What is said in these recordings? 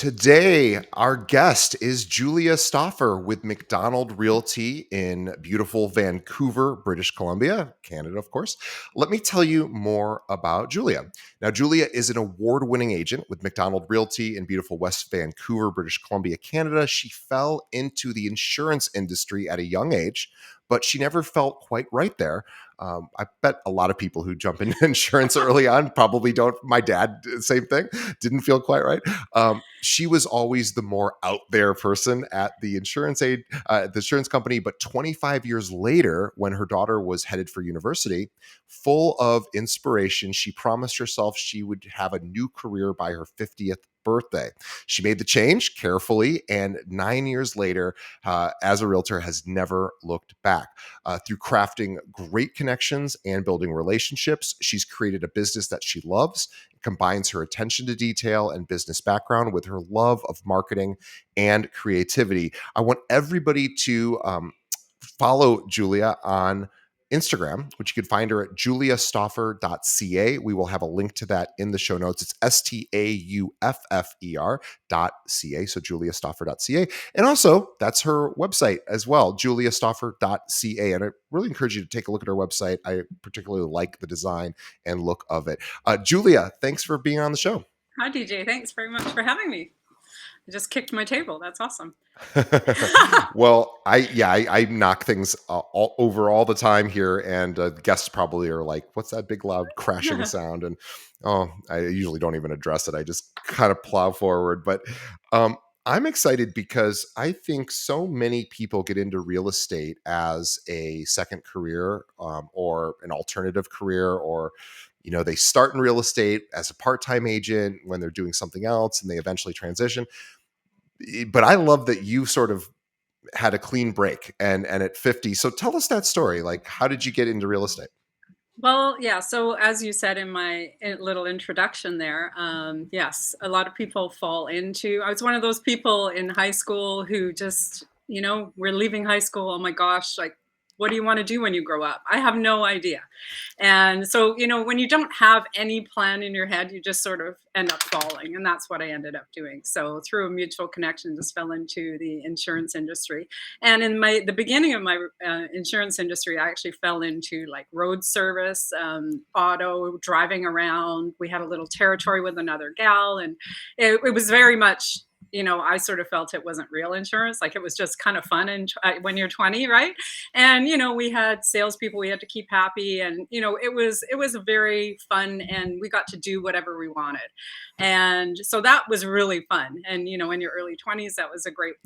Today, our guest is Julia Stauffer with McDonald Realty in beautiful Vancouver, British Columbia, Canada, of course. Let me tell you more about Julia. Now, Julia is an award winning agent with McDonald Realty in beautiful West Vancouver, British Columbia, Canada. She fell into the insurance industry at a young age, but she never felt quite right there. I bet a lot of people who jump into insurance early on probably don't. My dad, same thing, didn't feel quite right. She was always the more out there person at the insurance company. But 25 years later, when her daughter was headed for university, full of inspiration, she promised herself she would have a new career by her 50th birthday. She made the change carefully, and 9 years later, as a realtor, has never looked back. Through crafting great connections and building relationships, she's created a business that she loves, combines her attention to detail and business background with her love of marketing and creativity. I want everybody to follow Julia on Instagram, which you can find her at juliastauffer.ca. We will have a link to that in the show notes. It's STAUFFER.ca. So juliastauffer.ca. And also, that's her website as well, juliastauffer.ca. And I really encourage you to take a look at her website. I particularly like the design and look of it. Julia, thanks for being on the show. Hi, DJ. Thanks very much for having me. I just kicked my table. That's awesome. Well, I knock things all over all the time here, and guests probably are like, "What's that big loud crashing sound?" And I usually don't even address it. I just kind of plow forward. But I'm excited because I think so many people get into real estate as a second career, or an alternative career, or they start in real estate as a part-time agent when they're doing something else, and they eventually transition. But I love that you sort of had a clean break and at 50. So tell us that story. Like, how did you get into real estate? Well, yeah. So, as you said in my little introduction there, yes, a lot of people fall into. I was one of those people in high school who just, we're leaving high school. Oh my gosh, like, what do you want to do when you grow up? I have no idea. And so, when you don't have any plan in your head, you just sort of end up falling. And that's what I ended up doing. So, through a mutual connection, just fell into the insurance industry. And in the beginning of my insurance industry, I actually fell into like road service, auto, driving around. We had a little territory with another gal, and it was very much. I sort of felt it wasn't real insurance. Like it was just kind of fun and when you're 20, right? And we had salespeople we had to keep happy, and it was a very fun, and we got to do whatever we wanted, and so that was really fun. And in your early 20s, that was a great,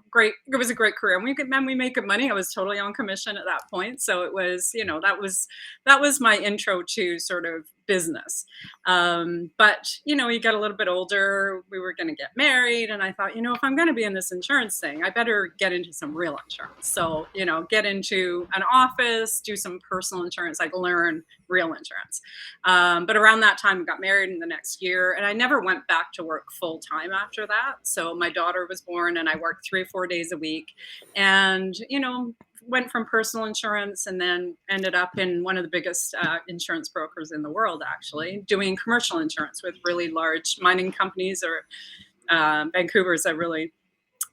great. It was a great career, and we made good money. I was totally on commission at that point, so it was, that was my intro to sort of business. But you get a little bit older. We were going to get married, and I thought, if I'm going to be in this insurance thing, I better get into some real insurance. So get into an office, do some personal insurance, like learn real insurance. But around that time, we got married in the next year, and I never went back to work full time after that. So my daughter was born, and I worked 3 or 4 days a week, and went from personal insurance and then ended up in one of the biggest insurance brokers in the world, actually doing commercial insurance with really large mining companies. Or Vancouver is a really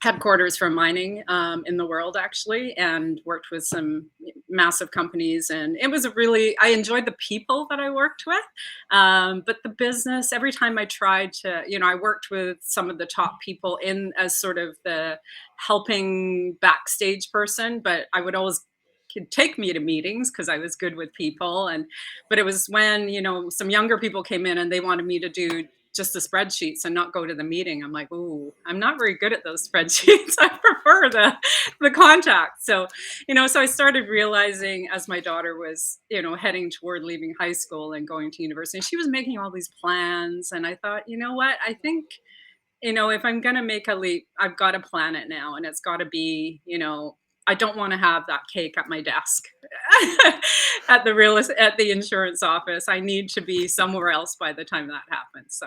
headquarters for mining in the world, actually, and worked with some massive companies. And it was I enjoyed the people that I worked with. But the business, every time I tried to, I worked with some of the top people in as sort of the helping backstage person, but I would always could take me to meetings because I was good with people. But it was when, some younger people came in and they wanted me to do just the spreadsheets and not go to the meeting. I'm like, ooh, I'm not very good at those spreadsheets. I prefer the contact. So, so I started realizing as my daughter was, heading toward leaving high school and going to university, she was making all these plans. And I thought, you know what? I think, if I'm going to make a leap, I've got to plan it now. And it's got to be, I don't want to have that cake at my desk at the insurance office. I need to be somewhere else by the time that happens.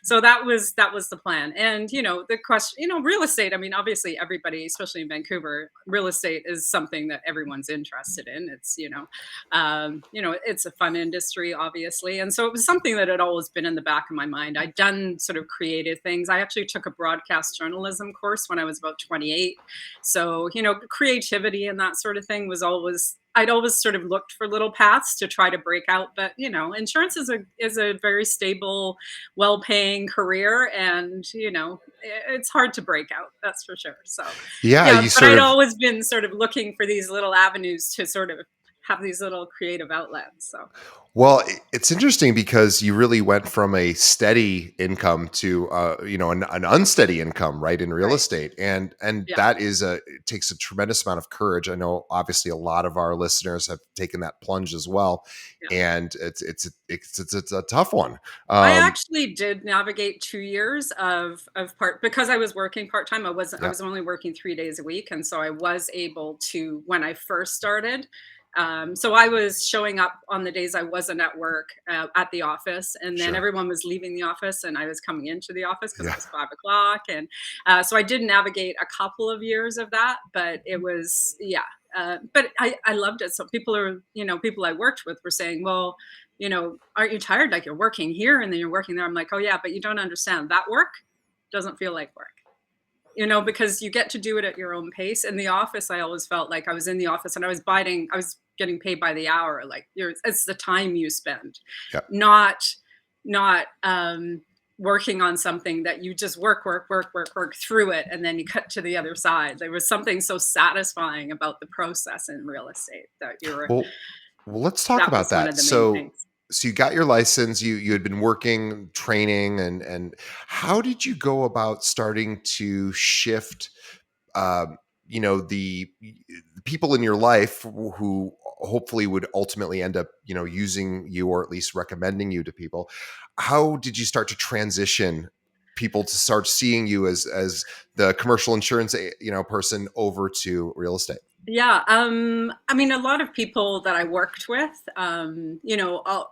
So that was the plan. And the question, real estate. I mean, obviously, everybody, especially in Vancouver, real estate is something that everyone's interested in. It's it's a fun industry, obviously, and so it was something that had always been in the back of my mind. I'd done sort of creative things. I actually took a broadcast journalism course when I was about 28. So creativity and that sort of thing was always I'd always sort of looked for little paths to try to break out, but insurance is a very stable, well-paying career, and it's hard to break out. That's for sure. So, Yeah, yeah, you but sort I'd of always been sort of looking for these little avenues to sort of have these little creative outlets. So, well, it's interesting because you really went from a steady income to an unsteady income, right, in real right, estate, and yeah, that is a it takes a tremendous amount of courage. I know obviously a lot of our listeners have taken that plunge as well, yeah. and it's a tough one. I Um, actually did navigate 2 years of part because I was working part-time. I yeah, was only working 3 days a week, and so I was able to when I first started. So I was showing up on the days I wasn't at work, at the office, and then sure, everyone was leaving the office, and I was coming into the office because it yeah. was 5 o'clock. And so I did navigate a couple of years of that, but it was, yeah. But I loved it. So people I worked with were saying, well, aren't you tired? Like, you're working here and then you're working there. I'm like, oh yeah, but you don't understand. That work doesn't feel like work, because you get to do it at your own pace. In the office, I always felt like I was in the office and I was getting paid by the hour. Like, it's the time you spend, Yeah. not, not working on something that you just work through it. And then you cut to the other side. There was something so satisfying about the process in real estate Well, let's talk that about was one of that. the main So, things. you got your license. You had been working, training, and how did you go about starting to shift? Um, the people in your life who hopefully would ultimately end up, using you or at least recommending you to people. How did you start to transition people to start seeing you as the commercial insurance, person over to real estate? Yeah, I mean, a lot of people that I worked with,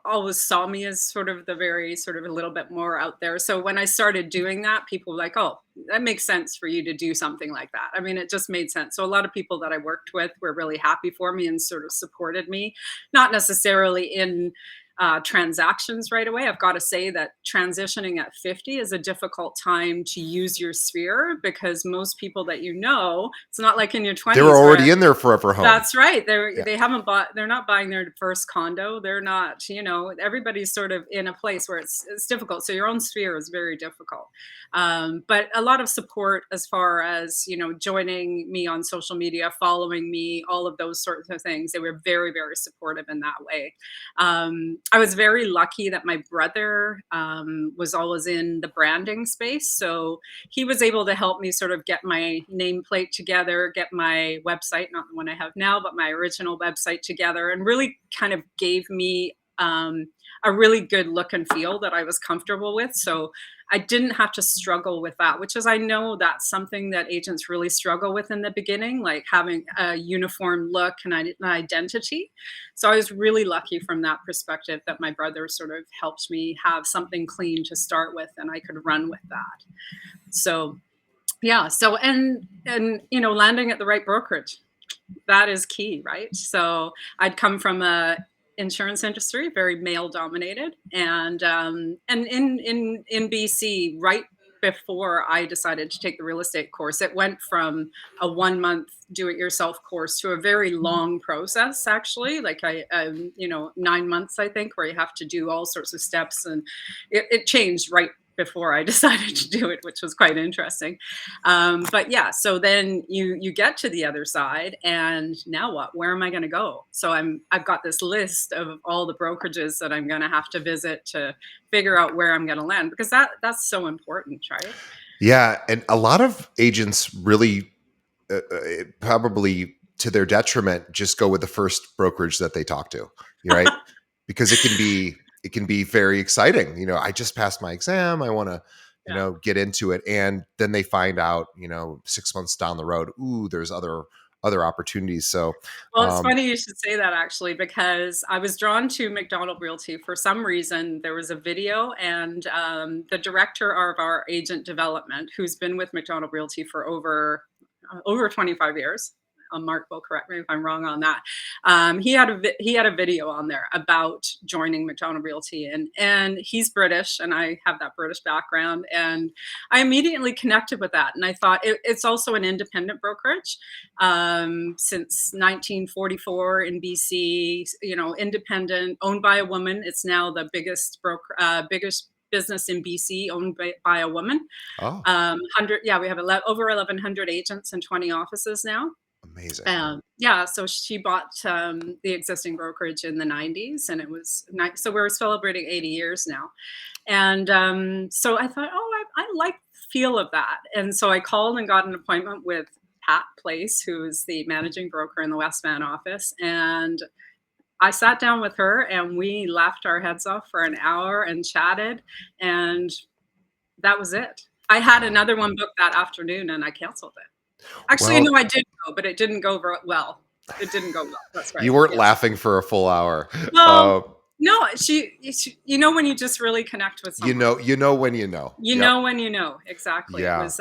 always saw me as sort of the very sort of a little bit more out there. So when I started doing that, people were like, "Oh, that makes sense for you to do something like that." I mean, it just made sense. So a lot of people that I worked with were really happy for me and sort of supported me, not necessarily in transactions right away. I've got to say that transitioning at 50 is a difficult time to use your sphere because most people that it's not like in your They're 20s already where in their forever home. that's right. Yeah. They haven't bought. They're not buying their first condo. They're not. Everybody's sort of in a place where it's difficult. So your own sphere is very difficult. But a lot of support as far as joining me on social media, following me, all of those sorts of things. They were very very supportive in that way. I was very lucky that my brother was always in the branding space, so he was able to help me sort of get my nameplate together, get my website, not the one I have now, but my original website together, and really kind of gave me a really good look and feel that I was comfortable with. So I didn't have to struggle with that, which is, I know that's something that agents really struggle with in the beginning, like having a uniform look and an identity. So I was really lucky from that perspective that my brother sort of helped me have something clean to start with and I could run with that. So yeah, so and landing at the right brokerage, that is key, right? So I'd come from a insurance industry, very male dominated, and in BC, right before I decided to take the real estate course, it went from a 1 month do-it-yourself course to a very long process. Actually, like 9 months, I think, where you have to do all sorts of steps, and it changed right before I decided to do it, which was quite interesting. But yeah, so then you get to the other side, and now what? Where am I going to go? So I've got this list of all the brokerages that I'm going to have to visit to figure out where I'm going to land, because that's so important, right? Yeah, and a lot of agents really, probably to their detriment, just go with the first brokerage that they talk to. You right? Because it can be very exciting. I just passed my exam. I want to, Yeah, get into it, and then they find out, 6 months down the road, ooh, there's other other opportunities. So, Well, it's um, funny you should say that actually, because I was drawn to McDonald Realty for some reason. There was a video, and the director of our agent development, who's been with McDonald Realty for over 25 years. Mark will correct me if I'm wrong on that. He had a video on there about joining McDonald Realty, and he's British, and I have that British background, and I immediately connected with that, and I thought it's also an independent brokerage since 1944 in BC. You know, independent, owned by a woman. It's now the biggest business in BC owned by a woman. oh, Yeah, we have over 1,100 agents and 20 offices now. amazing. Yeah, so she bought the existing brokerage in the 90s, and it was nice. So we're celebrating 80 years now. And so I thought, oh, I like the feel of that. And so I called and got an appointment with Pat Place, who is the managing broker in the West Van office. And I sat down with her, and we laughed our heads off for an hour and chatted. And that was it. I had Wow. another one booked that afternoon, and I canceled it. Actually, Well, no, I did go, but it didn't go well. It didn't go well. That's right. you weren't Yes. laughing for a full hour. Well, Uh, no, you know when you just really connect with someone. you know when you know. You Yep. know when you know, exactly. It Yeah. was,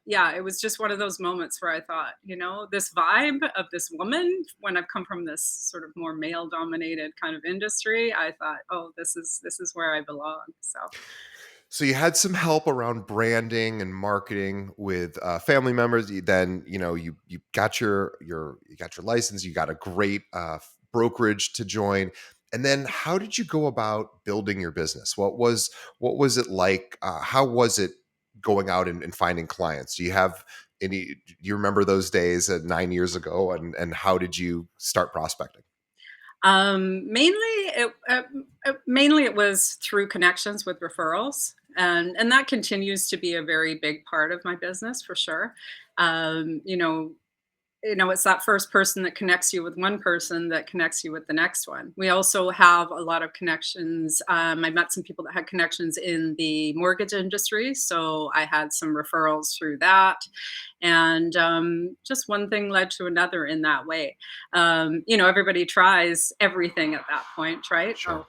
yeah, it was just one of those moments where I thought, you know, this vibe of this woman, when I've come from this sort of more male-dominated kind of industry, I thought, "Oh, this is where I belong." So, So you had some help around branding and marketing with family members. Then you got you got your license. You got a great brokerage to join. And then how did you go about building your business? What was it like? How was it going out and finding clients? Do you have any? Do you remember those days 9 years ago? And how did you start prospecting? mainly it was through connections with referrals, and that continues to be a very big part of my business for sure. Um, you know, it's that first person that connects you with one person that connects you with the next one. We also have a lot of connections. I met some people that had connections in the mortgage industry, so I had some referrals through that. And just one thing led to another in that way. Everybody tries everything at that point, right? Oh, Sure.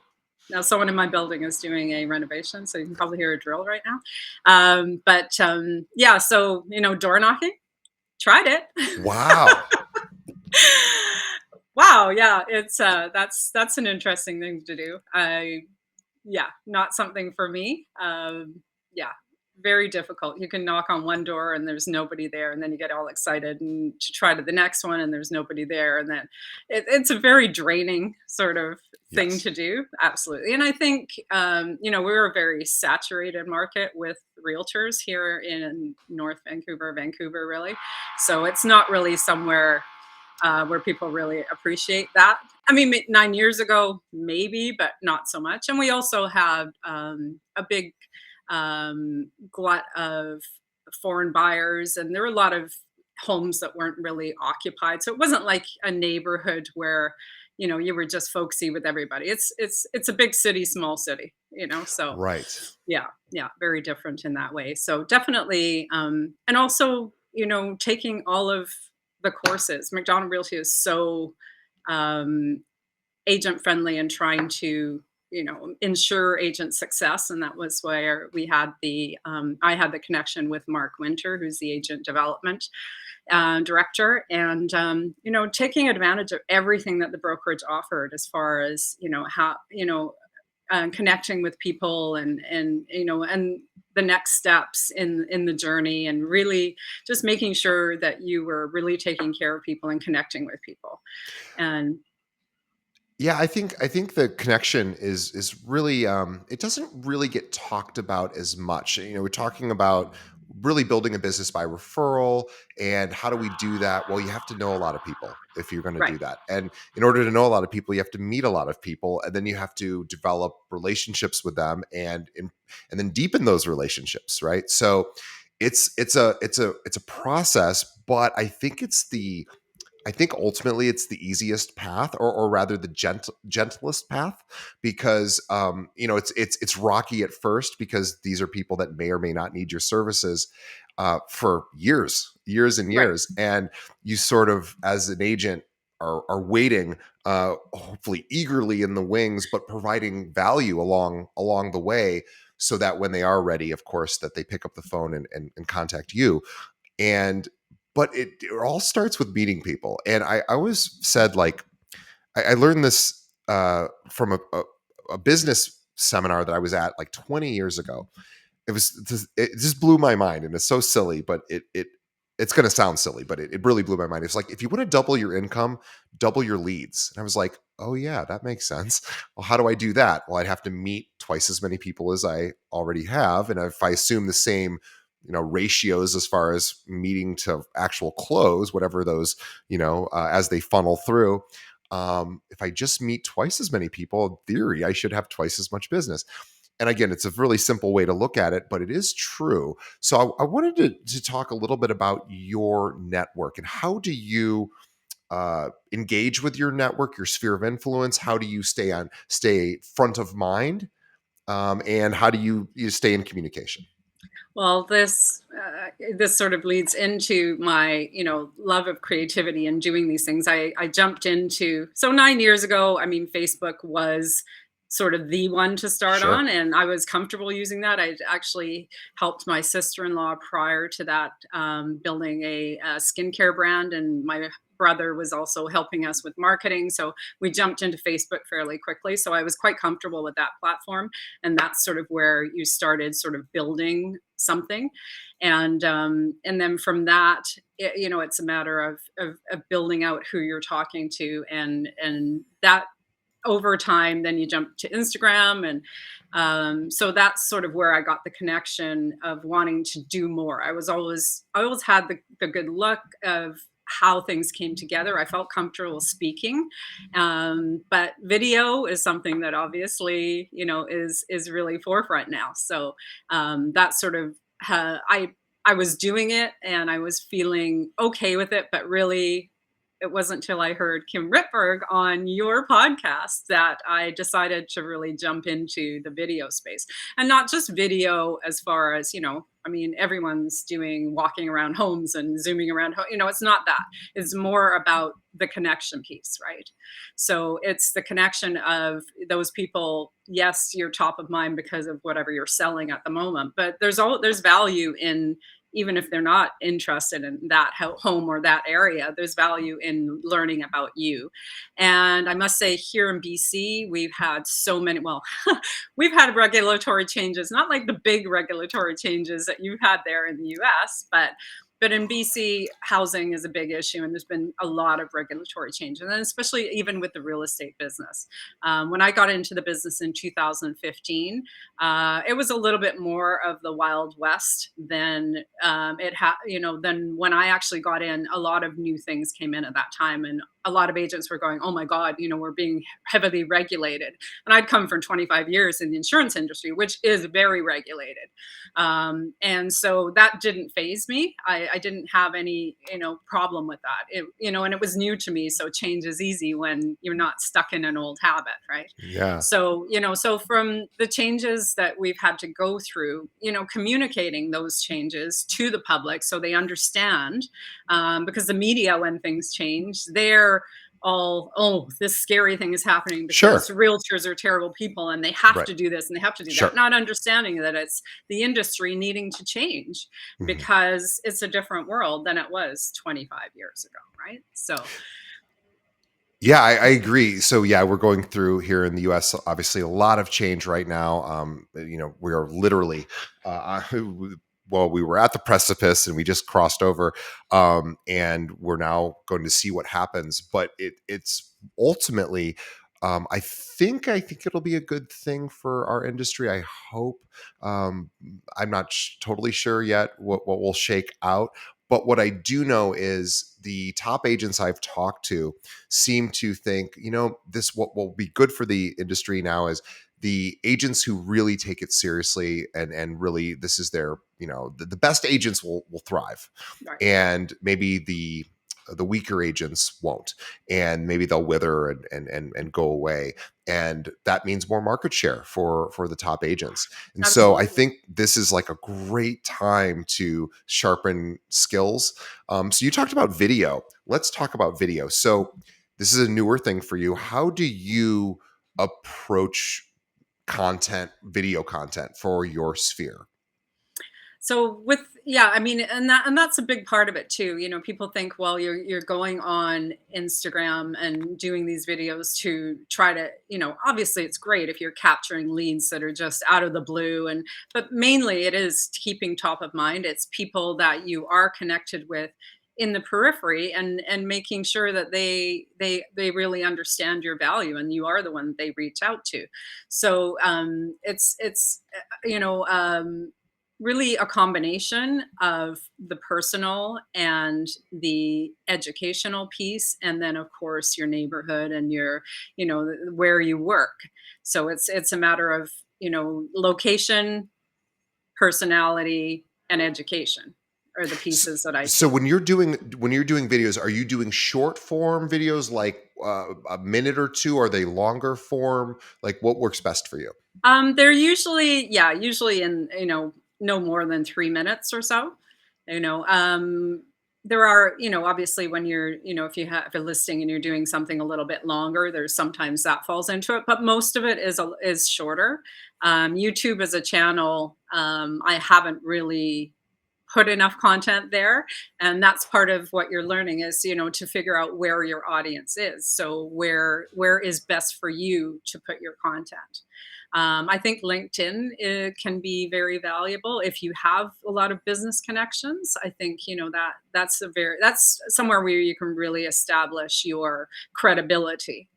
now someone in my building is doing a renovation, so you can probably hear a drill right now. But yeah, so door knocking, tried it. Wow. Wow, yeah, it's that's an interesting thing to do. Yeah, not something for me. Yeah, very difficult. You can knock on one door and there's nobody there, and then you get all excited and to try to the next one and there's nobody there, and then it's a very draining sort of thing Yes. to do. Absolutely, and I think we're a very saturated market with realtors here in North Vancouver, Vancouver, really. So it's not really somewhere where people really appreciate that. I mean, 9 years ago, maybe, but not so much. And we also had a big glut of foreign buyers, and there were a lot of homes that weren't really occupied. So it wasn't like a neighborhood where you were just folksy with everybody. It's a big city, small city. So Right. yeah, yeah, very different in that way. So definitely, and also, taking all of the courses. McDonald Realty is so um, agent friendly and trying to, ensure agent success. And that was where I had the connection with Mark Winter, who's the agent development director, and taking advantage of everything that the brokerage offered as far as how connecting with people, and the next steps in the journey, and really just making sure that you were really taking care of people and connecting with people. And Yeah, I think the connection is really it doesn't really get talked about as much. We're talking about really building a business by referral, and how do we do that? Well, you have to know a lot of people if you're going to right, do that. And in order to know a lot of people, you have to meet a lot of people, and then you have to develop relationships with them, and then deepen those relationships, right? So it's a process, but I think ultimately it's the easiest path, or rather the gentlest path, because it's rocky at first, because these are people that may or may not need your services for years, years and Right. years. And you sort of, as an agent, are waiting, hopefully eagerly in the wings, but providing value along the way, so that when they are ready, of course, that they pick up the phone and contact you. And but it all starts with meeting people. And I always said, like, I learned this from a business seminar that I was at like 20 years ago. It just blew my mind, and it's so silly, but it's going to sound silly, but it really blew my mind. It's like, if you want to double your income, double your leads. And I was like, oh yeah, that makes sense. Well, how do I do that? Well, I'd have to meet twice as many people as I already have, and if I assume the same, ratios as far as meeting to actual close, whatever those, as they funnel through. If I just meet twice as many people, in theory, I should have twice as much business. And again, it's a really simple way to look at it, but it is true. So I wanted to talk a little bit about your network, and how do you engage with your network, your sphere of influence? How do you stay front of mind, and how do you stay in communication? Well, this sort of leads into my, love of creativity and doing these things. I jumped into, so 9 years ago. I mean, Facebook was sort of the one to start Sure. on, and I was comfortable using that. I actually helped my sister-in-law prior to that, building a skincare brand, and my brother was also helping us with marketing. So we jumped into Facebook fairly quickly. So I was quite comfortable with that platform, and that's sort of where you started sort of building something. And then from that, it's a matter of building out who you're talking to, and that over time, then you jump to Instagram. And so that's sort of where I got the connection of wanting to do more. I always had the good luck of how things came together. I felt comfortable speaking, but video is something that obviously, is really forefront now. So that sort of I was doing it and I was feeling okay with it, but really it wasn't till I heard Kim Ritberg on your podcast that I decided to really jump into the video space. And not just video as far as, I mean, everyone's doing walking around homes and zooming around, it's not that. It's more about the connection piece, right? So it's the connection of those people. Yes, you're top of mind because of whatever you're selling at the moment, but there's value in, even if they're not interested in that home or that area, there's value in learning about you. And I must say, here in BC, we've had so many, well, we've had regulatory changes, not like the big regulatory changes that you've had there in the US, but in BC, housing is a big issue, and there's been a lot of regulatory change, and then especially even with the real estate business. When I got into the business in 2015, it was a little bit more of the Wild West than than when I actually got in. A lot of new things came in at that time, and a lot of agents were going, "Oh my God, we're being heavily regulated." And I'd come from 25 years in the insurance industry, which is very regulated. And so that didn't phase me. I didn't have any, problem with that. And it was new to me. So change is easy when you're not stuck in an old habit, right? Yeah. So, so from the changes that we've had to go through, communicating those changes to the public so they understand, because the media, when things change, they're all, oh, this scary thing is happening because Sure. realtors are terrible people and they have Right. to do this and they have to do that, Sure. not understanding that it's the industry needing to change Mhm. because it's a different world than it was 25 years ago, right? So, Yeah, I agree. So yeah, we're going through here in the U.S. obviously a lot of change right now. We are literally, well, we were at the precipice and we just crossed over, and we're now going to see what happens. But it's ultimately, I think it'll be a good thing for our industry. I hope. Um, I'm not totally sure yet what will shake out. But what I do know is the top agents I've talked to seem to think, this what will be good for the industry now is the agents who really take it seriously, and really this is their, the best agents will thrive. right. And maybe the the weaker agents won't, and maybe they'll wither and go away, and that means more market share for the top agents. And so I Absolutely. think this is like a great time to sharpen skills. So you talked about video. Let's talk about video. So this is a newer thing for you. How do you approach content, video content for your sphere? So with yeah, I mean, and that's a big part of it too. You know, people think, well, you're going on Instagram and doing these videos to try to, you know, obviously it's great if you're capturing leads that are just out of the blue, and but mainly it is keeping top of mind. It's people that you are connected with in the periphery, and making sure that they really understand your value and you are the one they reach out to. So it's you know, really a combination of the personal and the educational piece, and then of course your neighborhood and your, you know, where you work. So it's a matter of, you know, location, personality, and education are the S- pieces that I So take. when you're doing videos, are you doing short form videos like a minute or two? Are they longer form? Like what works best for you? They're usually, yeah, usually in, you know, no more than 3 minutes or so. You know, there are, you know, obviously when you're, you know, if you have a listing and you're doing something a little bit longer, there's sometimes that falls into it, but most of it is shorter. YouTube as a channel, I haven't really put enough content there, and that's part of what you're learning is, you know, to figure out where your audience is, so where is best for you to put your content. I think LinkedIn can be very valuable if you have a lot of business connections. I think, you know, that's somewhere where you can really establish your credibility.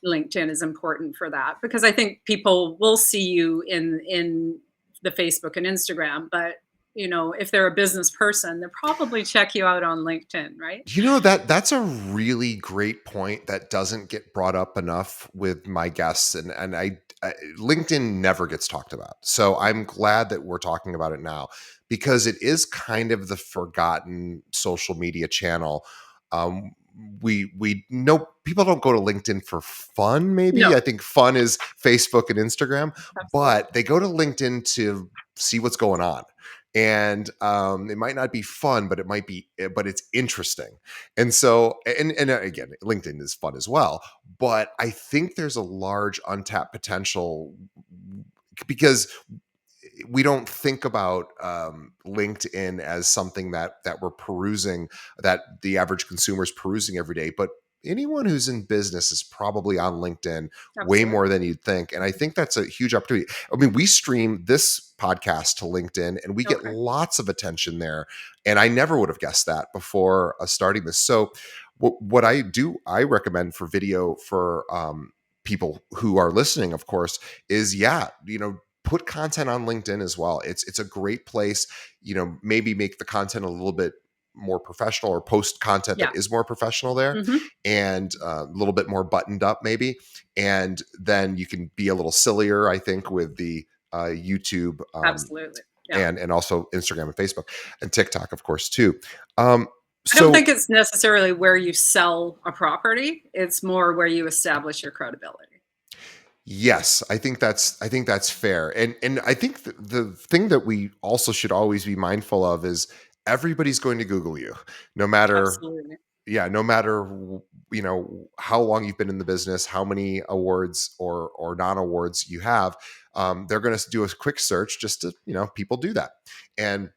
LinkedIn is important for that because I think people will see you in the Facebook and Instagram, but, you know, if they're a business person, they'll probably check you out on LinkedIn, right? You know, that's a really great point that doesn't get brought up enough with my guests, and I LinkedIn never gets talked about. So I'm glad that we're talking about it now because it is kind of the forgotten social media channel. Um, we know people don't go to LinkedIn for fun. Maybe I No, think fun is Facebook and Instagram, absolutely. but they go to LinkedIn to see what's going on, and it might not be fun, but but it's interesting. And so, and again, LinkedIn is fun as well, but I think there's a large untapped potential because we don't think about LinkedIn as something that we're perusing, that the average consumer is perusing every day. But anyone who's in business is probably on LinkedIn way more Absolutely. than you'd think, and I think that's a huge opportunity. I mean, we stream this podcast to LinkedIn, and we get Okay. lots of attention there, and I never would have guessed that before starting this. So, what I do, I recommend for video for people who are listening, of course, is yeah, put content on LinkedIn as well. It's a great place. Maybe make the content a little bit more professional or post content that Yeah. is more professional there Hmm. and a little bit more buttoned up maybe. And then you can be a little sillier, I think, with the YouTube Absolutely. Yeah. and also Instagram and Facebook and TikTok, of course, too. Um, I don't so think it's necessarily where you sell a property. It's more where you establish your credibility. yes, I think that's fair. And I think the thing that we also should always be mindful of is everybody's going to Google you, no matter Absolutely. yeah, no matter how long you've been in the business, how many awards or non-awards you have. They're going to do a quick search just to people do that, and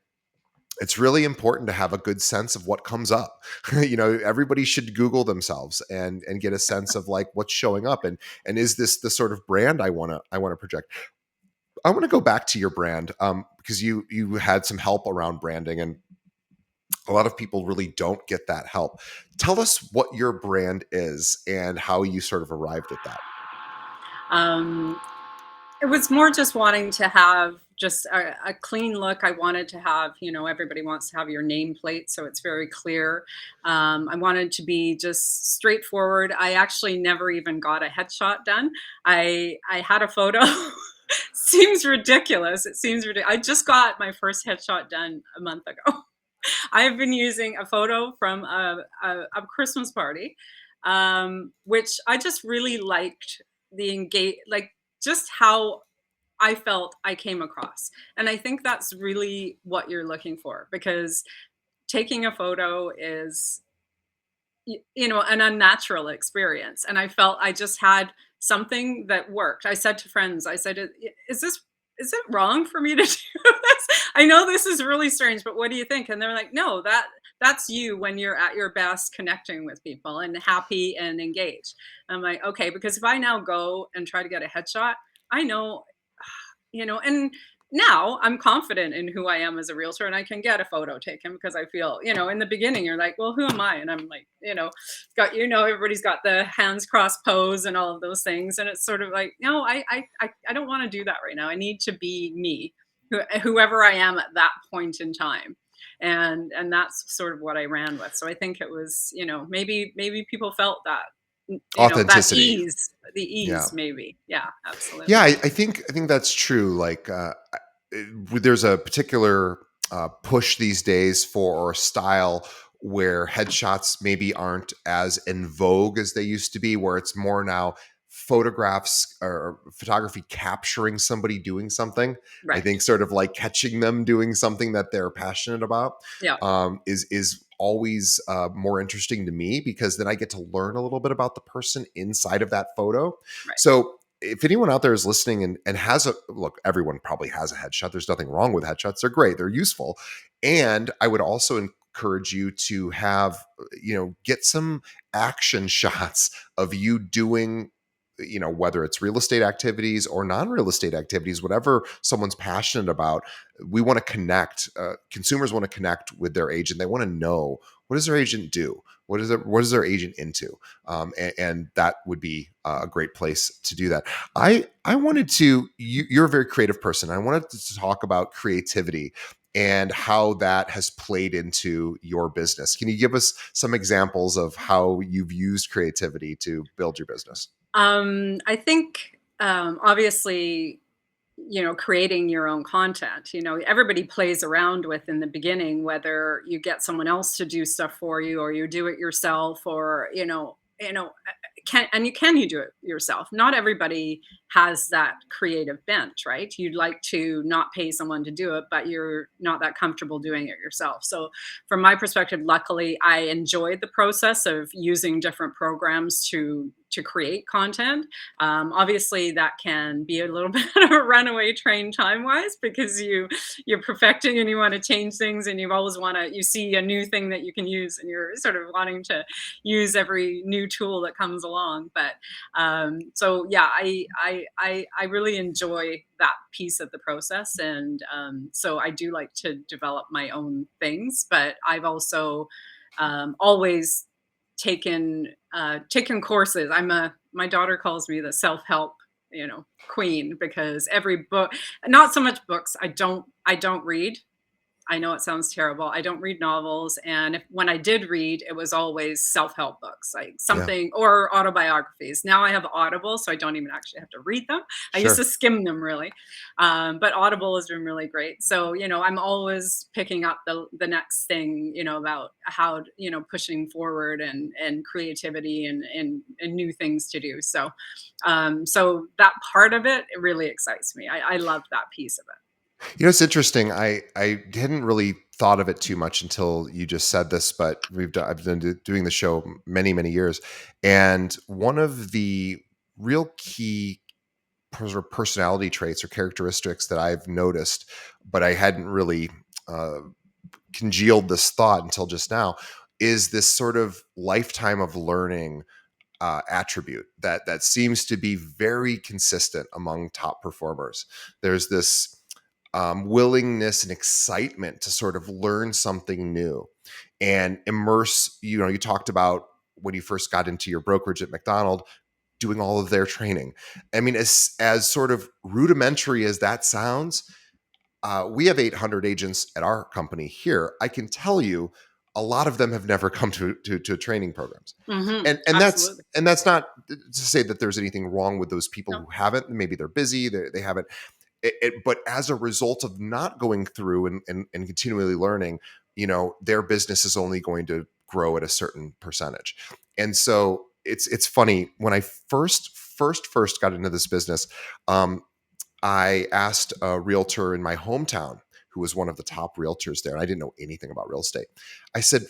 it's really important to have a good sense of what comes up. Everybody should Google themselves and get a sense of like what's showing up, and is this the sort of brand I want to project. I want to go back to your brand, because you had some help around branding, and a lot of people really don't get that help. Tell us what your brand is and how you sort of arrived at that. Um, it was more just wanting to have just a clean look. I wanted to have, you know, everybody wants to have your nameplate, so it's very clear. I wanted to be just straightforward. I actually never even got a headshot done. I had a photo. Seems ridiculous. It seems ridiculous. I just got my first headshot done a month ago. I've been using a photo from a Christmas party, which I just really liked like just how I felt I came across. And I think that's really what you're looking for because taking a photo is an unnatural experience, and I felt I just had something that worked. I said to friends, I said, is it wrong for me to do this? I know this is really strange, but what do you think?" And they're like, "No, that's you when you're at your best connecting with people and happy and engaged." I'm like, "Okay," because if I now go and try to get a headshot, I know, and now I'm confident in who I am as a realtor and I can get a photo taken because I feel, in the beginning you're like, well, who am I? And I'm like, everybody's got the hands crossed pose and all of those things. And it's sort of like, no, I don't want to do that right now. I need to be me, whoever I am at that point in time. And that's sort of what I ran with. So I think it was, maybe people felt that, that Authenticity. Yeah. the ease maybe. Yeah, Yeah, absolutely. I think that's true. Like, there's a particular push these days for a style where headshots maybe aren't as in vogue as they used to be, where it's more now photographs or photography capturing somebody doing something. I Right. think sort of like catching them doing something that they're passionate about Yeah. is always more interesting to me because then I get to learn a little bit about the person inside of that photo. Right. So if anyone out there is listening and has a look, everyone probably has a headshot. There's nothing wrong with headshots. They're great. They're useful. And I would also encourage you to have, get some action shots of you doing, whether it's real estate activities or non-real estate activities, whatever someone's passionate about. We want to connect. Consumers want to connect with their agent. They want to know, what does their agent do? What is their agent into? And that would be a great place to do that. I wanted to. You're a very creative person. I wanted to talk about creativity and how that has played into your business. Can you give us some examples of how you've used creativity to build your business? I think, obviously, creating your own content, everybody plays around with in the beginning, whether you get someone else to do stuff for you or you do it yourself or, you do it yourself? Not everybody has that creative bent, right? You'd like to not pay someone to do it, but you're not that comfortable doing it yourself. So, from my perspective, luckily, I enjoyed the process of using different programs to create content. Obviously, that can be a little bit of a runaway train time wise because you're perfecting and you want to change things and you see a new thing that you can use and you're sort of wanting to use every new tool that comes along. But so yeah, I really enjoy that piece of the process, and so I do like to develop my own things. But I've also always taken courses. My daughter calls me the self help queen because every book, not so much books. I don't read. I know it sounds terrible. I don't read novels, and when I did read, it was always self-help books, like Yeah, something or autobiographies. Now I have Audible, so I don't even actually have to read them. I used to sure. skim them really, but Audible has been really great. So I'm always picking up the next thing, about how pushing forward and creativity and new things to do. So that part of it really excites me. I love that piece of it. It's interesting. I hadn't really thought of it too much until you just said this, but I've been doing the show many years, and one of the real key personality traits or characteristics that I've noticed, but I hadn't really uh, congealed this thought until just now, is this sort of lifetime of learning attribute that seems to be very consistent among top performers. There's this willingness and excitement to sort of learn something new and immerse. You talked about when you first got into your brokerage at McDonald, doing all of their training. I mean, as sort of rudimentary as that sounds, we have 800 agents at our company here. I can tell you, a lot of them have never come to training programs, and that's Absolutely. and that's not to say that there's anything wrong with those people No. who haven't. Maybe they're busy, they haven't. But as a result of not going through and continually learning, their business is only going to grow at a certain percentage. And so it's funny when I first got into this business. I asked a realtor in my hometown who was one of the top realtors there, and I didn't know anything about real estate. I said,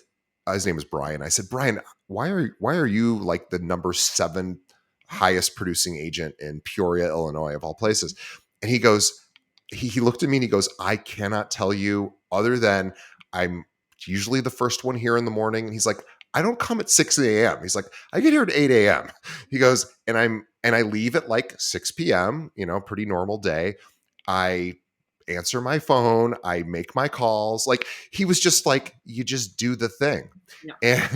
his name was Brian. I said, Brian, why are you like the number 7 highest producing agent in Peoria, Illinois, of all places? And he goes, he looked at me and he goes, I cannot tell you other than I'm usually the first one here in the morning. And he's like, I don't come at 6 a.m. He's like, I get here at 8 a.m. He goes, and I leave at like 6 p.m., pretty normal day. I answer my phone, I make my calls. Like he was just like, you just do the thing. Yeah.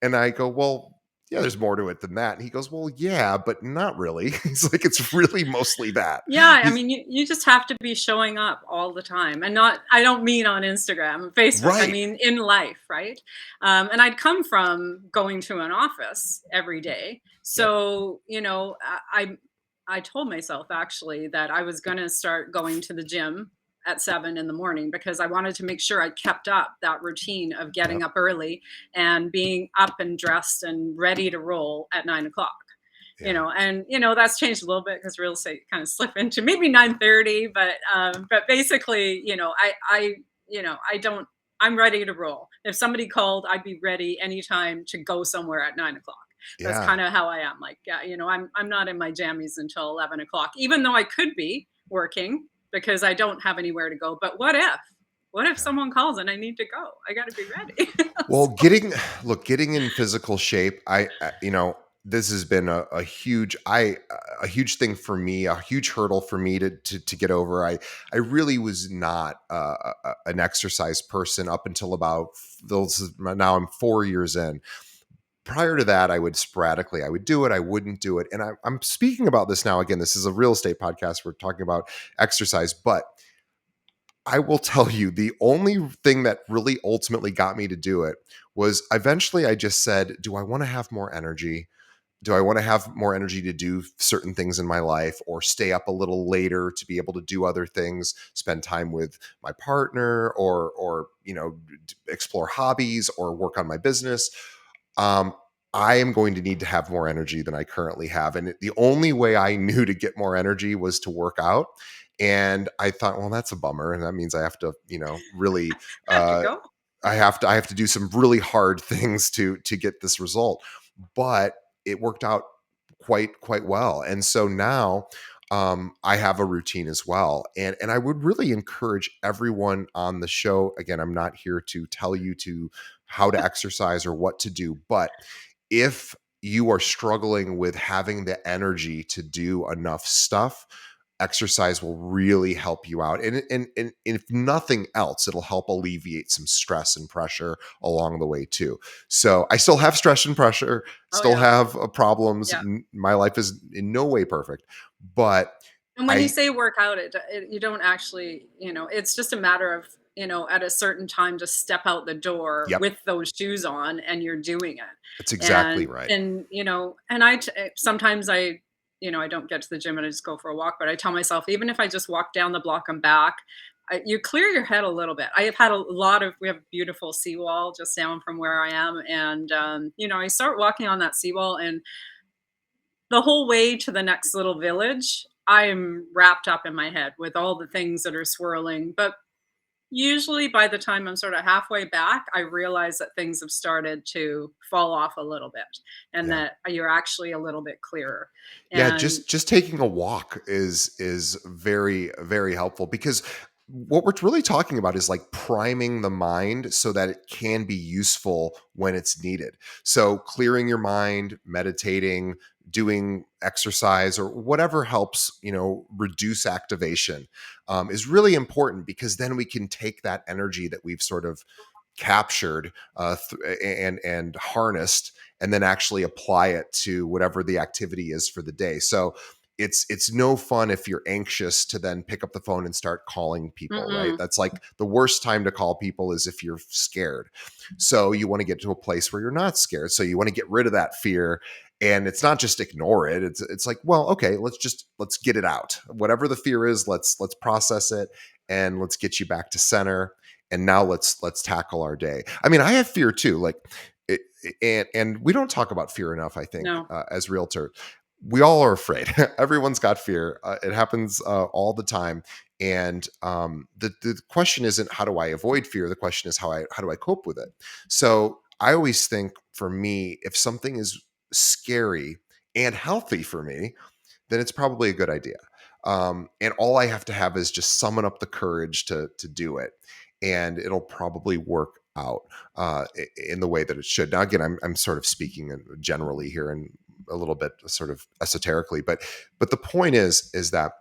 And I go, well, yeah, there's more to it than that. And he goes, well, yeah, but not really. He's like, it's really mostly that. Yeah, I He's mean, you just have to be showing up all the time, and not I don't mean on Instagram and Facebook, I right. mean in life, right? And I'd come from going to an office every day. Yep. So, I told myself actually that I was gonna start going to the gym at 7 in the morning because I wanted to make sure I kept up that routine of getting Yep. up early and being up and dressed and ready to roll at 9 o'clock. Yeah. And that's changed a little bit because real estate kind of slipped into maybe 9:30, but basically, I don't. I'm ready to roll. If somebody called, I'd be ready anytime to go somewhere at 9 o'clock. That's Yeah. kind of how I am. Like, yeah, I'm not in my jammies until 11 o'clock, even though I could be working because I don't have anywhere to go. But what if? What if Yeah. someone calls and I need to go? I got to be ready. Well, So, getting in physical shape, this has been a huge thing for me, a huge hurdle for me to get over. I really was not an exercise person up until about those. Now I'm 4 years in. Prior to that, I would sporadically, I would do it, I wouldn't do it, and I'm speaking about this now. Again, this is a real estate podcast. We're talking about exercise, but I will tell you the only thing that really ultimately got me to do it was eventually I just said, do I want to have more energy? Do I want to have more energy to do certain things in my life or stay up a little later to be able to do other things, spend time with my partner or explore hobbies or work on my business? um, I am going to need to have more energy than I currently have. And the only way I knew to get more energy was to work out. And I thought, well, that's a bummer. And that means I have to, really, I have to uh, go. I have to do some really hard things to get this result. But it worked out quite well. And so now I have a routine as well. And I would really encourage everyone on the show. Again, I'm not here to tell you to how to exercise or what to do, but if you are struggling with having the energy to do enough stuff, exercise will really help you out. And if nothing else, it'll help alleviate some stress and pressure along the way too. So I still have stress and pressure, Oh still yeah, have problems. yeah. My life is in no way perfect, but And when you I, say work out, you don't actually, it's just a matter of, at a certain time to step out the door yep, with those shoes on and you're doing it. that's exactly And right. sometimes I don't get to the gym and I just go for a walk, but I tell myself even if I just walk down the block and back, you clear your head a little bit. I have had we have a beautiful seawall just down from where I am, and I start walking on that seawall, and the whole way to the next little village, I am wrapped up in my head with all the things that are swirling. But usually by the time I'm sort of halfway back, I realize that things have started to fall off a little bit and Yeah. that you're actually a little bit clearer. Yeah, And just taking a walk is very very helpful because what we're really talking about is like priming the mind so that it can be useful when it's needed. So clearing your mind, meditating, doing exercise or whatever helps, reduce activation is really important because then we can take that energy that we've sort of captured and harnessed and then actually apply it to whatever the activity is for the day. So it's no fun if you're anxious to then pick up the phone and start calling people, right? mm-mm. That's like the worst time to call people is if you're scared. So you want to get to a place where you're not scared. So you want to get rid of that fear, and it's not just ignore it. It's like, well, okay, let's get it out. Whatever the fear is, let's process it and let's get you back to center. and now let's tackle our day. I mean, I have fear too, like, it, and we don't talk about fear enough. I think No. as realtor, we all are afraid. Everyone's got fear. It happens all the time. And the question isn't how do I avoid fear. The question is how do I cope with it. So I always think for me, if something is scary and healthy for me, then it's probably a good idea. And all I have to have is just summon up the courage to do it, and it'll probably work out in the way that it should. Now, again, I'm sort of speaking generally here and a little bit sort of esoterically, but the point is that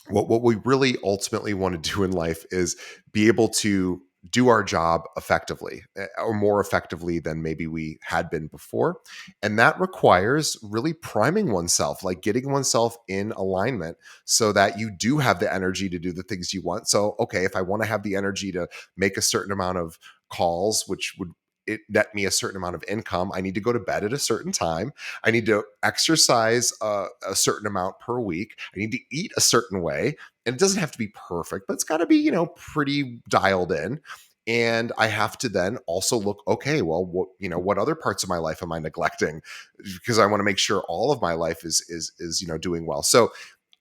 what we really ultimately want to do in life is be able to do our job effectively, or more effectively than maybe we had been before. And that requires really priming oneself, like getting oneself in alignment so that you do have the energy to do the things you want. So, okay, if I want to have the energy to make a certain amount of calls, which would it net me a certain amount of income, I need to go to bed at a certain time. I need to exercise a certain amount per week. I need to eat a certain way. And it doesn't have to be perfect, but it's got to be, pretty dialed in. And I have to then also look, okay, well, what other parts of my life am I neglecting? Because I want to make sure all of my life is doing well. So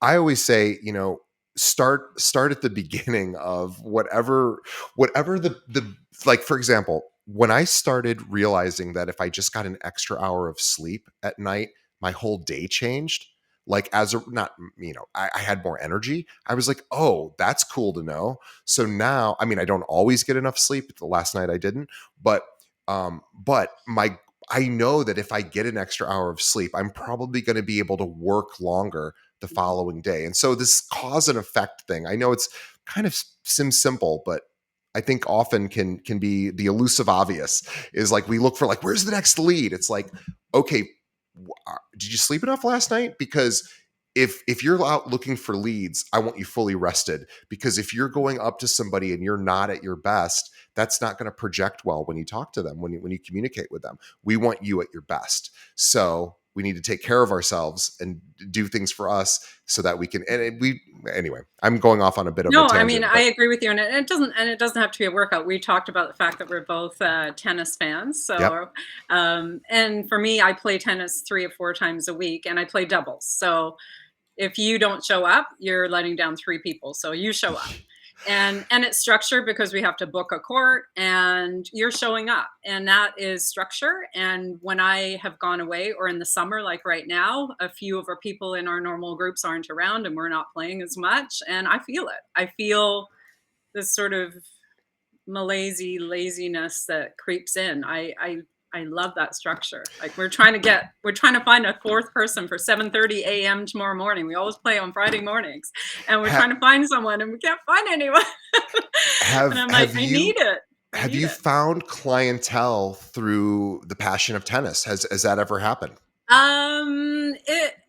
I always say, start at the beginning of whatever the like, for example, when I started realizing that if I just got an extra hour of sleep at night, my whole day changed. Like, as a not, I had more energy. I was like, oh, that's cool to know. So now, I mean, I don't always get enough sleep. The last night I didn't, but my I know that if I get an extra hour of sleep, I'm probably going to be able to work longer the following day. And so this cause and effect thing, I know it's kind of seems simple, but I think often can be the elusive obvious. Is like we look for, like, where's the next lead? It's like, okay, did you sleep enough last night? Because if you're out looking for leads, I want you fully rested. Because if you're going up to somebody and you're not at your best, that's not going to project well when you talk to them, when you communicate with them. We want you at your best. So we need to take care of ourselves and do things for us so that we can. Anyway, I'm going off on a bit of a No, I mean, tangent, I but agree with you, and it doesn't have to be a workout. We talked about the fact that we're both tennis fans, yep. so and for me, I play tennis 3 or 4 times a week, and I play doubles. So if you don't show up, you're letting down 3 people. So you show up. And it's structured because we have to book a court and you're showing up. And that is structure. And when I have gone away or in the summer, like right now, a few of our people in our normal groups aren't around and we're not playing as much. And I feel it. I feel this sort of laziness that creeps in. I love that structure. Like we're trying to find a fourth person for 7:30 a.m. tomorrow morning. We always play on Friday mornings, and we're Ha- trying to find someone, and we can't find anyone. And have I'm like, have I need you it. I have need you it. found clientele through the passion of tennis? Has that ever happened?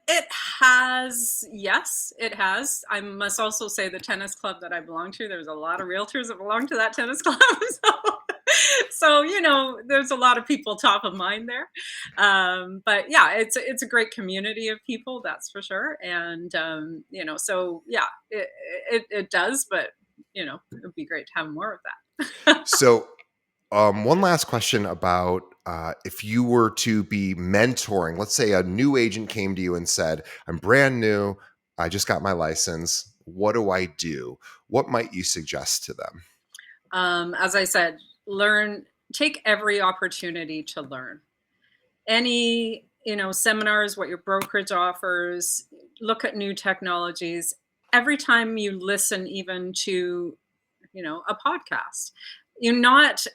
It has, yes, it has. I must also say the tennis club that I belong to, there's a lot of realtors that belong to that tennis club. So there's a lot of people top of mind there. But yeah, it's a great community of people, that's for sure. And so yeah, it does, but it would be great to have more of that. So, one last question about if you were to be mentoring, let's say a new agent came to you and said, I'm brand new, I just got my license. What do I do? What might you suggest to them? As I said, take every opportunity to learn. Any seminars, what your brokerage offers, look at new technologies. Every time you listen even to a podcast, you're not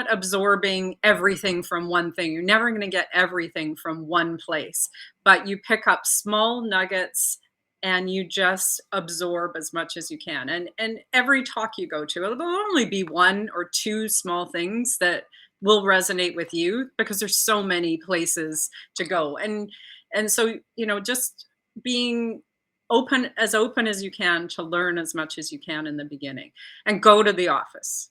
absorbing everything from one thing. You're never going to get everything from one place, but you pick up small nuggets and you just absorb as much as you can. And every talk you go to, it'll only be 1 or 2 small things that will resonate with you because there's so many places to go. And so just being open as you can to learn as much as you can in the beginning, and go to the office.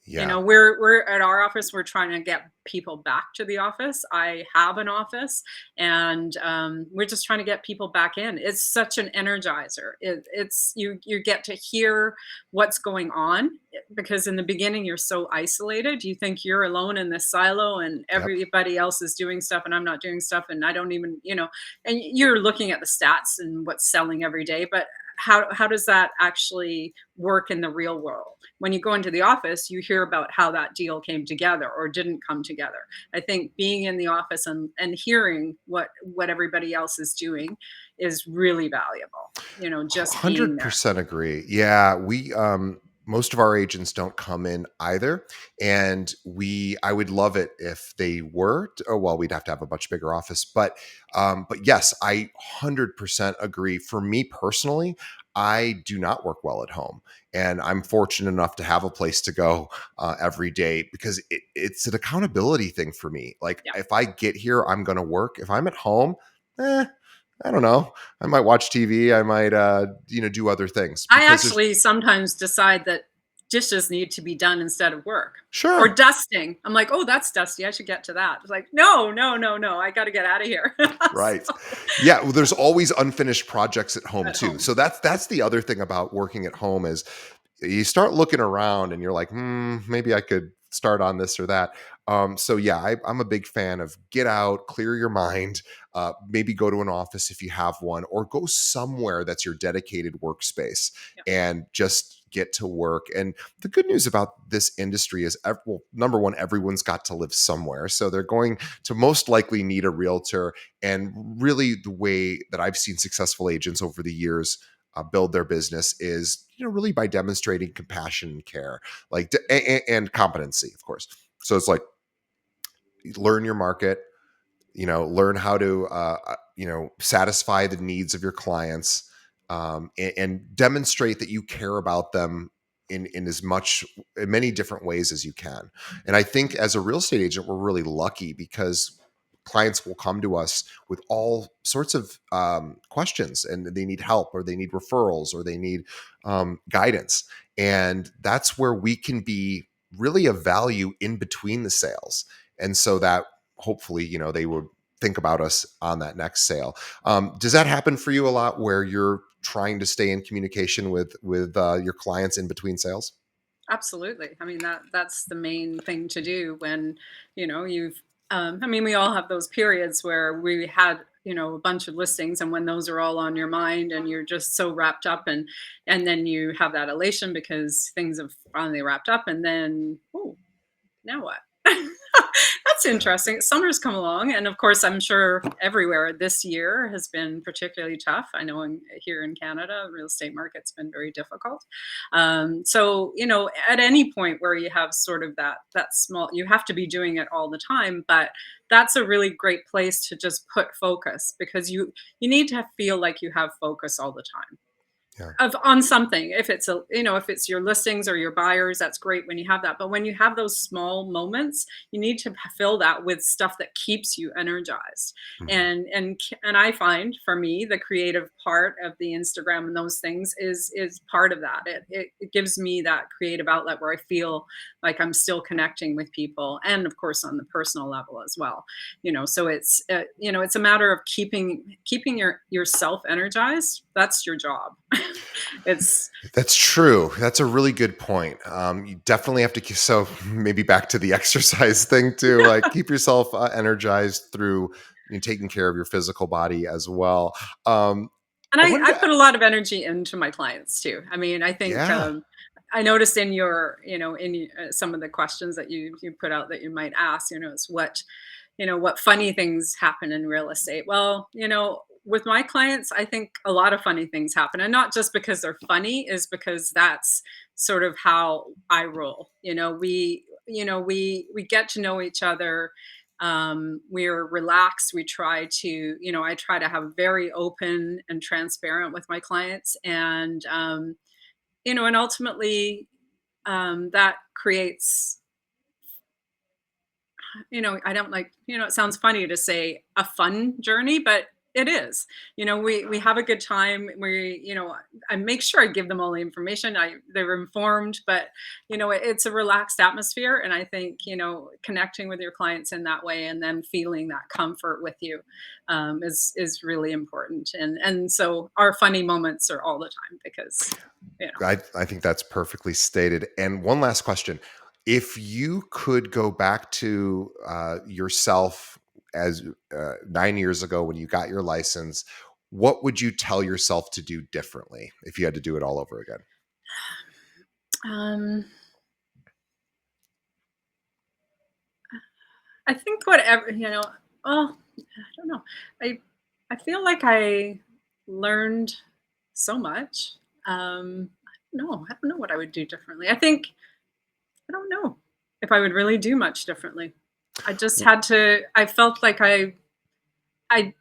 Yeah. We're at our office, we're trying to get people back to the office. I have an office, and we're just trying to get people back in. It's such an energizer. It's you get to hear what's going on because in the beginning you're so isolated. You think you're alone in this silo and Yep. everybody else is doing stuff and I'm not doing stuff and I don't even, and you're looking at the stats and what's selling every day, but how does that actually work in the real world? When you go into the office, you hear about how that deal came together or didn't come together. I think being in the office and hearing what everybody else is doing is really valuable. Just being there. 100% agree. Yeah, we most of our agents don't come in either, and I would love it if they were. Oh, well, we'd have to have a much bigger office, but yes, I 100% agree. For me personally, I do not work well at home, and I'm fortunate enough to have a place to go every day because it's an accountability thing for me. Like Yeah. if I get here, I'm going to work. If I'm at home, eh, I don't know. I might watch TV. I might, do other things I because there's actually sometimes decide that dishes need to be done instead of work or sure, dusting. I'm like, "Oh, that's dusty. I should get to that." It's like, "No, no, no, no. I got to get out of here." right. So, Yeah, well, there's always unfinished projects at home at too. home. So that's the other thing about working at home is you start looking around and you're like, maybe I could start on this or that. So yeah, I'm a big fan of get out, clear your mind, maybe go to an office if you have one, or go somewhere that's your dedicated workspace Yeah. and just get to work. And the good news about this industry is, well, number one, everyone's got to live somewhere, so they're going to most likely need a realtor. And really, the way that I've seen successful agents over the years build their business is really by demonstrating compassion and care, like and competency, of course. So it's like learn your market, learn how to satisfy the needs of your clients, and demonstrate that you care about them in as much in many different ways as you can. And I think as a real estate agent, we're really lucky because clients will come to us with all sorts of questions, and they need help or they need referrals or they need guidance, and that's where we can be really a value in between the sales. And so that hopefully they would think about us on that next sale. Does that happen for you a lot where you're trying to stay in communication with your clients in between sales? Absolutely. I mean, that's the main thing to do when, you've I mean, we all have those periods where we had, a bunch of listings and when those are all on your mind and you're just so wrapped up and then you have that elation because things have finally wrapped up and then, oh, now what? That's interesting. Summer's come along, and of course, I'm sure everywhere this year has been particularly tough. I know here in Canada, the real estate market's been very difficult. So, at any point where you have sort of that small, you have to be doing it all the time, but that's a really great place to just put focus because you need to feel like you have focus all the time Yeah. of on something. If it's if it's your listings or your buyers, that's great when you have that, but when you have those small moments, you need to fill that with stuff that keeps you energized. Mhm. And I find for me the creative part of the Instagram and those things is part of that. It gives me that creative outlet where I feel like I'm still connecting with people, and of course on the personal level as well. So it's a matter of keeping yourself energized. That's your job. It's That's true. That's a really good point. You definitely have to. So maybe back to the exercise thing too. Like keep yourself energized through taking care of your physical body as well. Um, and I I wanted I to, put a lot of energy into my clients too. I mean, I think, yeah. I noticed in your, some of the questions that you put out that you might ask, is what funny things happen in real estate. Well, with my clients, I think a lot of funny things happen, and not just because they're funny, is because that's sort of how I roll. We get to know each other. We're relaxed. We try to, I try to have very open and transparent with my clients, and ultimately, that creates, I don't like, it sounds funny to say a fun journey, but It is. We have a good time. I make sure I give them all the information. They're informed, but it's a relaxed atmosphere, and I think connecting with your clients in that way and them feeling that comfort with you is really important. And so our funny moments are all the time because you know. I think that's perfectly stated. And one last question. If you could go back to yourself as 9 years ago when you got your license, what would you tell yourself to do differently if you had to do it all over again? Um, I think whatever, well, I don't know. I I feel like I learned so much. I don't know what I would do differently. I don't know if I would really do much differently. I just had to I felt like I I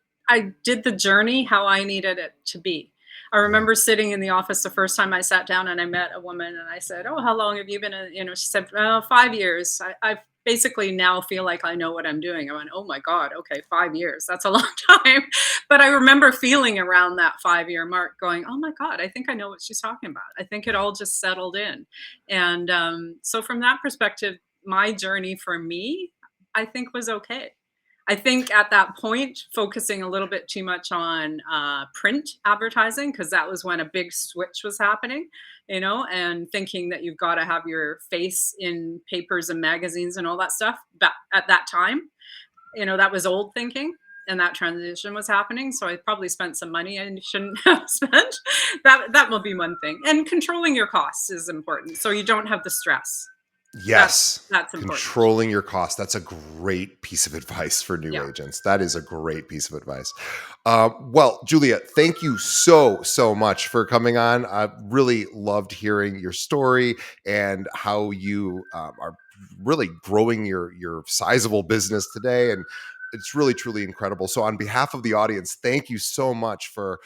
did the journey how I needed it to be. I Yeah. remember sitting in the office the first time I sat down and I met a woman and I said, "Oh, how long have you been?" She said, 5 years." I basically now feel like I know what I'm doing. I went, "Oh my God, okay, 5 years. That's a long time." But I remember feeling around that 5 year mark, going, "Oh my God, I think I know what she's talking about." I think it all just settled in, and so from that perspective, my journey for me, I think was okay. I think at that point, focusing a little bit too much on print advertising, because that was when a big switch was happening, and thinking that you've got to have your face in papers and magazines and all that stuff. But at that time, that was old thinking. And that transition was happening, so I probably spent some money I shouldn't have spent. That will be one thing, and controlling your costs is important, so you don't have the stress. Yes. That's important. Controlling your costs. That's a great piece of advice for new Yeah. agents. That is a great piece of advice. Well, Julia, thank you so, so much for coming on. I really loved hearing your story and how you are really growing your sizable business today. And it's really, truly incredible. So, on behalf of the audience, thank you so much for,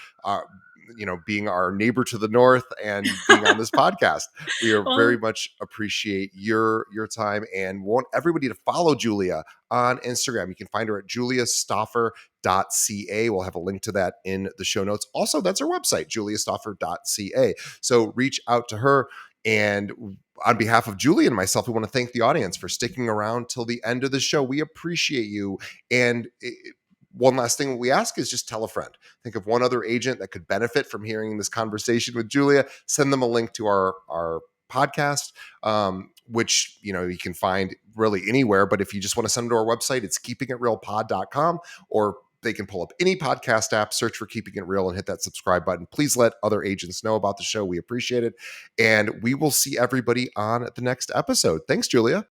being our neighbor to the north and being on this podcast. We are very Well, much appreciate your time and want everybody to follow Julia on Instagram. You can find her at juliastauffer.ca. We'll have a link to that in the show notes. Also, that's our website, juliastauffer.ca. So reach out to her. And on behalf of Julie and myself, we want to thank the audience for sticking around till the end of the show. We appreciate you. And one last thing we ask is just tell a friend. Think of one other agent that could benefit from hearing this conversation with Julia. Send them a link to our podcast, which you can find really anywhere. But if you just want to send them to our website, it's keepingitrealpod.com, or they can pull up any podcast app, search for Keeping It Real, and hit that subscribe button. Please let other agents know about the show. We appreciate it. And we will see everybody on the next episode. Thanks, Julia.